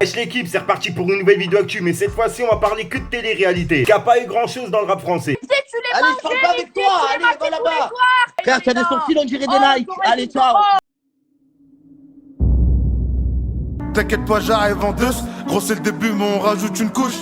Wesh l'équipe, c'est reparti pour une nouvelle vidéo actu, mais cette fois-ci on va parler que de télé-réalité. Qu'il n'y a pas eu grand chose dans le rap français. Allez, je parle pas avec toi, allez, va là-bas. Frère, t'as des sourcils, on dirait des Nike. Allez, ciao. T'inquiète pas, j'arrive en deux. Gros, c'est le début, mais on rajoute une couche.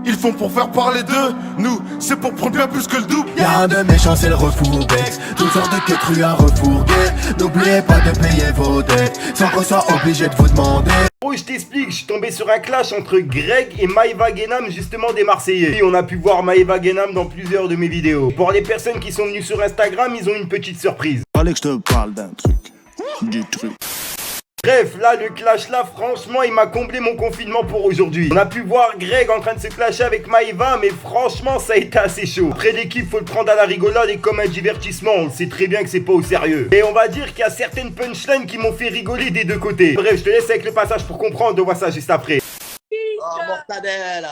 Ils font pour faire parler d'eux. Nous, c'est pour prendre bien plus que le double. Y'a un de méchant, c'est le refourbex. Toutes sortes de quêtes crues à refourguer. N'oubliez pas de payer vos dettes, sans qu'on soit obligé de vous demander. Oh, je t'explique, je suis tombé sur un clash entre Greg et Maëva Guénam, justement des Marseillais. Et on a pu voir Maëva Guénam dans plusieurs de mes vidéos. Pour les personnes qui sont venues sur Instagram, ils ont une petite surprise. Fallait que je te parle d'un truc. Du truc. Bref, là, le clash là, franchement, il m'a comblé mon confinement pour aujourd'hui. On a pu voir Greg en train de se clasher avec Maëva, mais franchement, ça a été assez chaud. Après l'équipe, faut le prendre à la rigolade et comme un divertissement. On sait très bien que c'est pas au sérieux. Et on va dire qu'il y a certaines punchlines qui m'ont fait rigoler des deux côtés. Bref, je te laisse avec le passage pour comprendre. On voit ça juste après. Oh, mortadelle.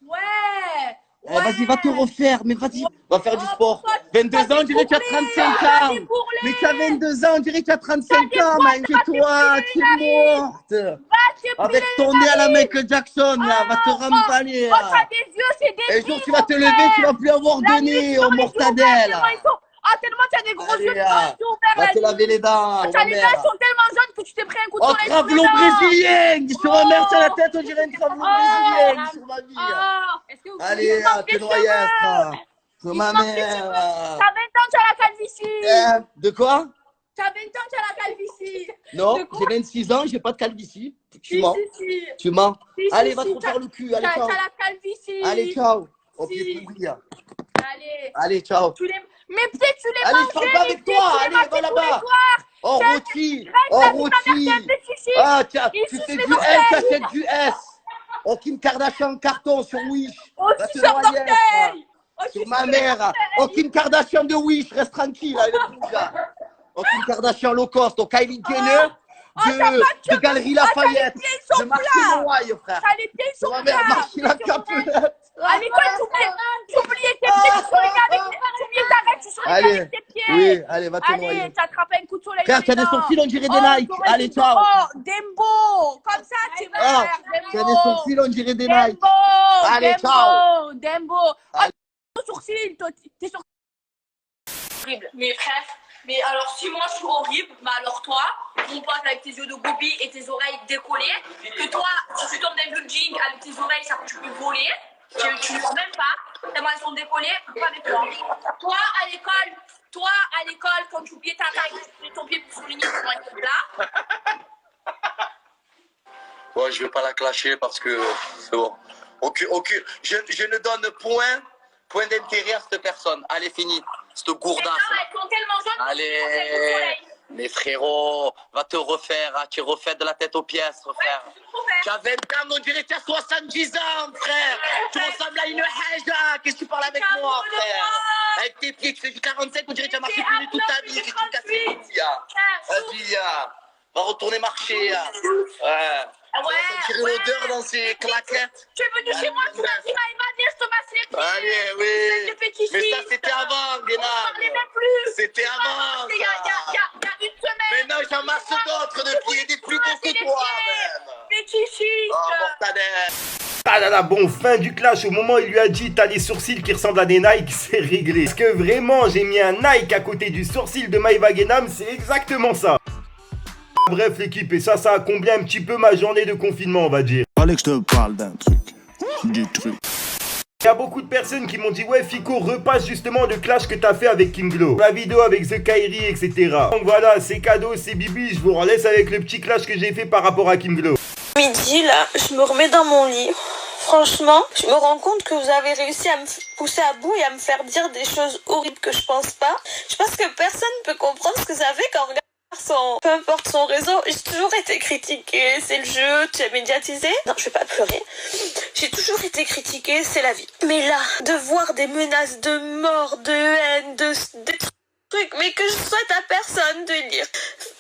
Ouais. Vas-y, va te refaire, mais vas-y, va faire du sport. 22 ans, on dirait que tu as 35 ans. Mais tu as 22 ans, on dirait que tu as 35 ans, mais toi, tu es morte. Avec ton nez à la Michael Jackson, là, va te remballer. Oh, t'as des yeux, c'est des Et jour, tu vas te lever, tu vas plus avoir de nez, oh mortadelle. Ah, tellement tu as des gros yeux, Va te laver les dents. Tes mains sont tellement jaunes que tu t'es pris un coup de Oh, soleil. travelot brésilien. Sur ma mère, sur la tête, on dirait un travelot brésilien. Sur ma vie. Est-ce que vous Allez, t'es noyette. Sur ma mère. T'as 20 ans, tu as la calvitie. De quoi? T'as 20 ans, tu as la calvitie. Non, j'ai 26 ans, j'ai pas de calvitie. Tu mens. Si. Tu mens. Si, Allez, si, va si, te refaire le cul. Allez, T'as ciao. la calvitie. Allez, ciao. Au Si. pied pourri. Allez. Allez, ciao. Mais peut-être tu les Allez, manges. je parle pas avec toi. Allez, va là-bas. Oh, rôti. Oh, rôti. Ah, tiens, tu fais du L, t'achètes du S. Oh, Kim Kardashian carton sur Wish. Oh, Va te suceur noyer, d'orteil. sur ma mère. Oh, Kim Kardashian de Wish, reste tranquille. Allez, bouge. Oh, Kim Kardashian low cost. Oh, Kylie Jenner de Galerie Lafayette. De Marché Noailles, frère. T'as les pieds Sur sur ma mère, Marché la Capelette. À l'école, t'oubliais tes pieds, t'oubliais ta règle, tu sur les Allez, avec tes pieds. oui, allez, va te Allez, noyer. t'as attrapé un coup de soleil. Frère, t'as des sourcils, on dirait des Nike. Allez, ciao. Oh, Dembo. Comme ça, tu Ah, meurs. t'as des sourcils, on dirait des Nike. Dembo. Allez, ciao. Dembo. Allez. Oh, sourcils, tes sourcils. Horrible. Mais frère, mais alors si moi je suis horrible, mais alors toi, mon pote avec tes yeux de gobi et tes oreilles décollées, que toi, si tu tombes dans un building avec tes oreilles, ça tu peux voler, tu ne vois même pas, tellement elles sont décollées, pas avec toi. Toi à l'école, quand tu oubliais ta taille, tu mets ton pied pour souligner comment il est là. Ouais, je vais pas la clasher parce que c'est bon. Je ne donne point d'intérêt à cette personne. Allez, fini. Cette gourdasse. Elles sont tellement jaunes. Allez, mais frérot, va te refaire. Hein. Tu refais de la tête aux pièces, frère. Tu as 20 ans, on dirait que tu as 70 ans, frère. Tu ressembles à une haja. Qu'est-ce que tu parles avec moi, frère? Avec tes pieds, tu fais du 45, on dirait que tu as marché plus toute ta vie. Qu'est-ce que tu me casses les couilles, vas-y, va retourner marcher. Ouais. On va sentir l'odeur dans ses claquettes. Tu es venu chez moi, tu m'as dit, Maïva, viens, je te masse les pieds. Allez, oui. Mais ça, c'était avant, On Guénam. parlait même plus. C'était avant, Il y a une semaine. Mais non, j'en masse d'autres depuis, et des plus beaux que toi, même. Fétichiste. Oh, mortadelle. Ah là là, bon, fin du clash. Au moment où il lui a dit t'as les sourcils qui ressemblent à des Nike, c'est réglé. Est-ce que vraiment j'ai mis un Nike à côté du sourcil de Maëva Guénam? C'est exactement ça. Bref l'équipe, et ça a comblé un petit peu ma journée de confinement, on va dire. Fallait que je te parle d'un truc. Du truc. Il y a beaucoup de personnes qui m'ont dit ouais Fico, repasse justement le clash que t'as fait avec King Glo, la vidéo avec The Kairi, etc. Donc voilà, c'est cadeau, c'est bibi, je vous relaisse avec le petit clash que j'ai fait par rapport à King Glo. Midi, là, je me remets dans mon lit. Franchement, je me rends compte que vous avez réussi à me pousser à bout et à me faire dire des choses horribles que je pense pas. Je pense que personne ne peut comprendre ce que ça fait quand on regarde peu importe son réseau. J'ai toujours été critiquée, c'est le jeu, tu es médiatisé. Non, je vais pas pleurer. J'ai toujours été critiquée, c'est la vie. Mais là, de voir des menaces de mort, de haine, des trucs, mais que je souhaite à personne de lire.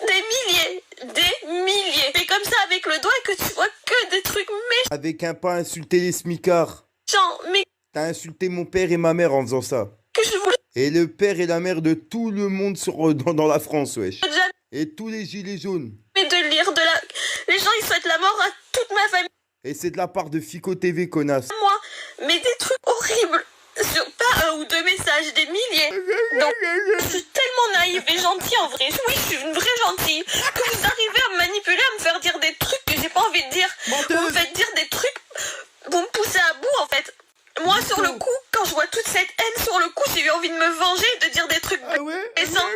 Des milliers. Mais comme ça avec le doigt et que tu vois que des trucs méchants. Avec un pas insulter les smicards. Mais T'as insulté mon père et ma mère en faisant ça. que je voulais Et le père et la mère de tout le monde dans la France, wesh. jamais Et tous les gilets jaunes. de lire de la... Les gens, ils souhaitent la mort à toute ma famille. Et c'est de la part de Fico TV, connasse. Moi, mais des trucs horribles. Sur pas un ou deux messages, des milliers. Donc, je suis tellement naïve et gentille en vrai. Oui, je suis une vraie gentille. Que vous arrivez à me manipuler, à me faire dire des trucs que j'ai pas envie de dire. Vous me faites dire des trucs, vous me poussez à bout en fait. Moi, sur le coup, quand je vois toute cette haine sur le coup, j'ai eu envie de me venger et de dire des trucs blessants.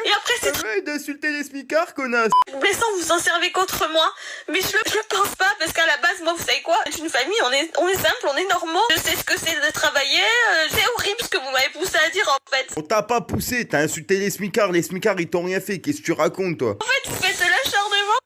Et après, c'est d'insulter les smicards, connasse. blessant, vous en servez contre moi. Mais je le pense pas, parce qu'à la base, moi, vous savez quoi, c'est une famille, on est simple, on est normaux. Je sais ce que c'est de travailler. C'est horrible ce que vous m'avez poussé à dire, en fait. On t'a pas poussé, t'as insulté les smicards ils t'ont rien fait. Qu'est-ce que tu racontes, toi? En fait, vous faites de l'acharnement.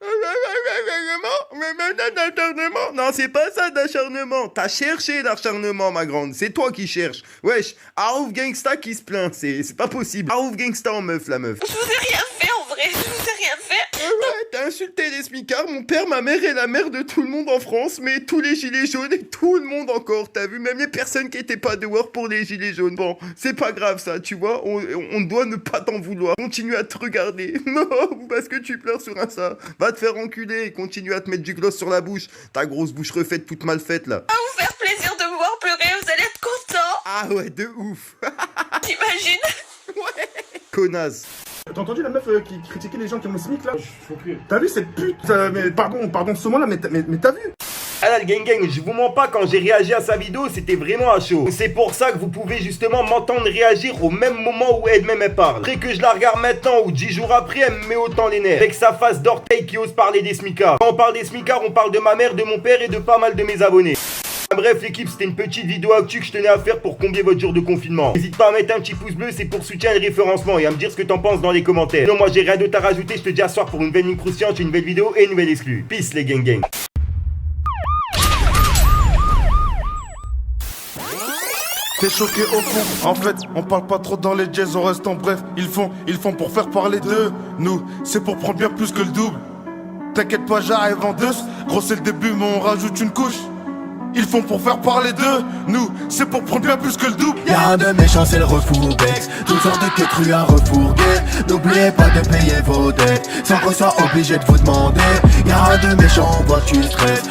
Non, c'est pas ça d'acharnement. T'as cherché l'acharnement, ma grande. C'est toi qui cherches. Wesh, Arouf Gangsta qui se plaint. C'est pas possible. Arouf Gangsta en meuf, la meuf. Je vous ai rien fait, en vrai. Je vous ai rien fait. Ouais, t'as insulté les smicards. Mon père, ma mère et la mère de tout le monde en France. Mais tous les gilets jaunes et tout le monde encore. T'as vu, même les personnes qui étaient pas dehors pour les gilets jaunes. Bon, c'est pas grave ça, tu vois. On doit ne pas t'en vouloir. Continue à te regarder. Non, parce que tu pleures sur un ça. Va te faire enculer. Continue à te mettre du gloss sur la bouche. Ta grosse bouche refaite, toute mal faite là. À vous faire plaisir de me voir pleurer. Vous allez être content. Ah ouais, de ouf. T'imagines? Ouais. Connasse. T'as entendu la meuf qui critiquait les gens qui ont le SMIC là? T'as vu cette pute? Mais pardon ce mot là, mais t'as vu? Alors gang, je vous mens pas, quand j'ai réagi à sa vidéo, c'était vraiment à chaud. C'est pour ça que vous pouvez justement m'entendre réagir au même moment où elle-même elle parle. Après que je la regarde maintenant ou 10 jours après, elle me met autant les nerfs. Avec sa face d'orteil qui ose parler des smicards. Quand on parle des smicards, on parle de ma mère, de mon père et de pas mal de mes abonnés. Bref l'équipe, c'était une petite vidéo actu que je tenais à faire pour combler votre jour de confinement. N'hésite pas à mettre un petit pouce bleu, c'est pour soutien et référencement, et à me dire ce que t'en penses dans les commentaires. Non, moi j'ai rien d'autre à rajouter, je te dis à soir pour une nouvelle ligne croustillante, une nouvelle vidéo et une nouvelle exclue. Peace les gang. T'es choqué au fond, en fait, on parle pas trop dans les jazz, on reste en bref. Ils font pour faire parler d'eux. Nous, c'est pour prendre bien plus que le double. T'inquiète pas, j'arrive en deux. Gros, c'est le début, mais on rajoute une couche. Ils font pour faire parler d'eux. Nous, c'est pour prendre bien plus que le double. Y'a un de méchant, c'est le refourbex. Toutes sortes de quêtes crues à refourguer. N'oubliez pas de payer vos dettes, sans qu'on soit obligé de vous demander. Y'a un de méchant, on voit que tu stresses.